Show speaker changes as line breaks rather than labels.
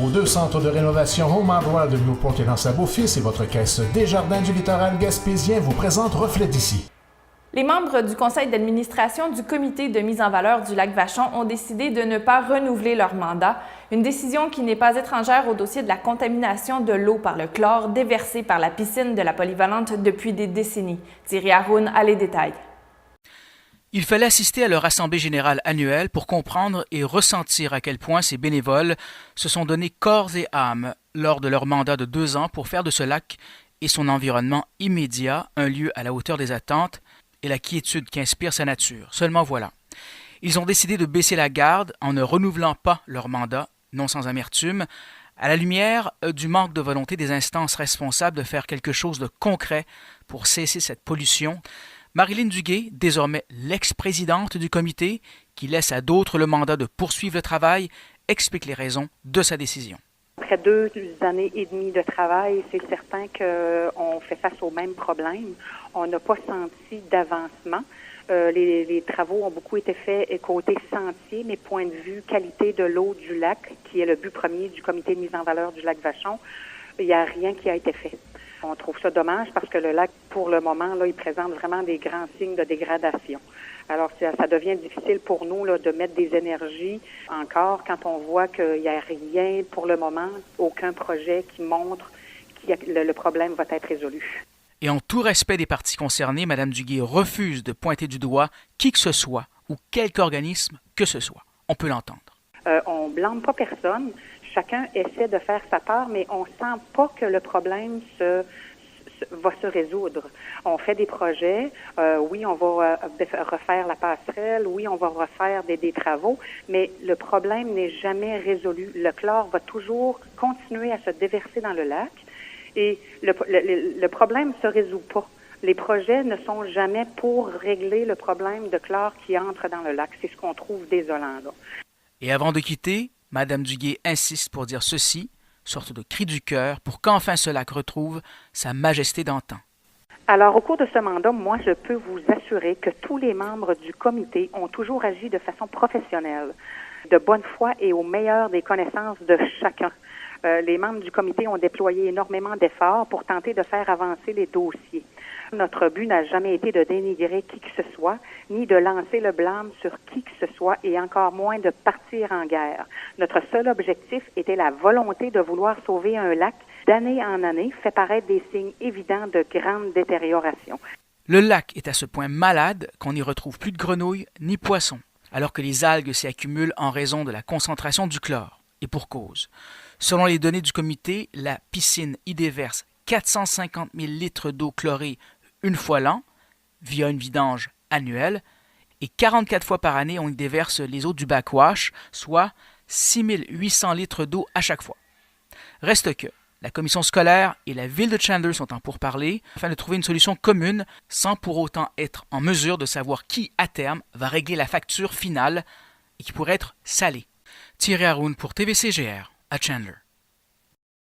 Vos 2 centres de rénovation Home Hardware de Newport et dans sa Beau-Fils et votre caisse Desjardins du littoral gaspésien vous présentent Reflet d'ici.
Les membres du conseil d'administration du comité de mise en valeur du lac Vachon ont décidé de ne pas renouveler leur mandat, une décision qui n'est pas étrangère au dossier de la contamination de l'eau par le chlore déversé par la piscine de la polyvalente depuis des décennies. Thierry Haroun a les détails.
Il fallait assister à leur assemblée générale annuelle pour comprendre et ressentir à quel point ces bénévoles se sont donnés corps et âme lors de leur mandat de 2 ans pour faire de ce lac et son environnement immédiat un lieu à la hauteur des attentes et la quiétude qu'inspire sa nature. Seulement voilà. Ils ont décidé de baisser la garde en ne renouvelant pas leur mandat, non sans amertume, à la lumière du manque de volonté des instances responsables de faire quelque chose de concret pour cesser cette pollution. Marilyn Duguay, désormais l'ex-présidente du comité, qui laisse à d'autres le mandat de poursuivre le travail, explique les raisons de sa décision.
Après 2 années et demie de travail, c'est certain qu'on fait face au même problème. On n'a pas senti d'avancement. Les travaux ont beaucoup été faits côté sentier, mais point de vue qualité de l'eau du lac, qui est le but premier du comité de mise en valeur du lac Vachon, il n'y a rien qui a été fait. On trouve ça dommage parce que le lac, pour le moment, là, il présente vraiment des grands signes de dégradation. Alors, ça devient difficile pour nous là, de mettre des énergies encore quand on voit qu'il n'y a rien pour le moment, aucun projet qui montre que le problème va être résolu.
Et en tout respect des parties concernées, Mme Duguay refuse de pointer du doigt qui que ce soit ou quelque organisme que ce soit. On peut l'entendre.
On ne blâme pas personne. Chacun essaie de faire sa part, mais on ne sent pas que le problème va se résoudre. On fait des projets, oui, on va refaire la passerelle, oui, on va refaire des travaux, mais le problème n'est jamais résolu. Le chlore va toujours continuer à se déverser dans le lac et le problème ne se résout pas. Les projets ne sont jamais pour régler le problème de chlore qui entre dans le lac. C'est ce qu'on trouve désolant, là.
Et avant de quitter, Mme Duguay insiste pour dire ceci, sorte de cri du cœur, pour qu'enfin ce lac retrouve sa majesté d'antan.
Alors, au cours de ce mandat, moi, je peux vous assurer que tous les membres du comité ont toujours agi de façon professionnelle, de bonne foi et au meilleur des connaissances de chacun. Les membres du comité ont déployé énormément d'efforts pour tenter de faire avancer les dossiers. Notre but n'a jamais été de dénigrer qui que ce soit, ni de lancer le blâme sur qui que ce soit, et encore moins de partir en guerre. Notre seul objectif était la volonté de vouloir sauver un lac d'année en année, fait paraître des signes évidents de grande détérioration.
Le lac est à ce point malade qu'on n'y retrouve plus de grenouilles ni poissons, alors que les algues s'y accumulent en raison de la concentration du chlore. Et pour cause. Selon les données du comité, la piscine y déverse 450 000 litres d'eau chlorée une fois l'an, via une vidange annuelle, et 44 fois par année, on y déverse les eaux du backwash, soit 6 800 litres d'eau à chaque fois. Reste que la commission scolaire et la ville de Chandler sont en pourparlers afin de trouver une solution commune sans pour autant être en mesure de savoir qui, à terme, va régler la facture finale et qui pourrait être salée. Thierry Haroun pour TVCGR à Chandler.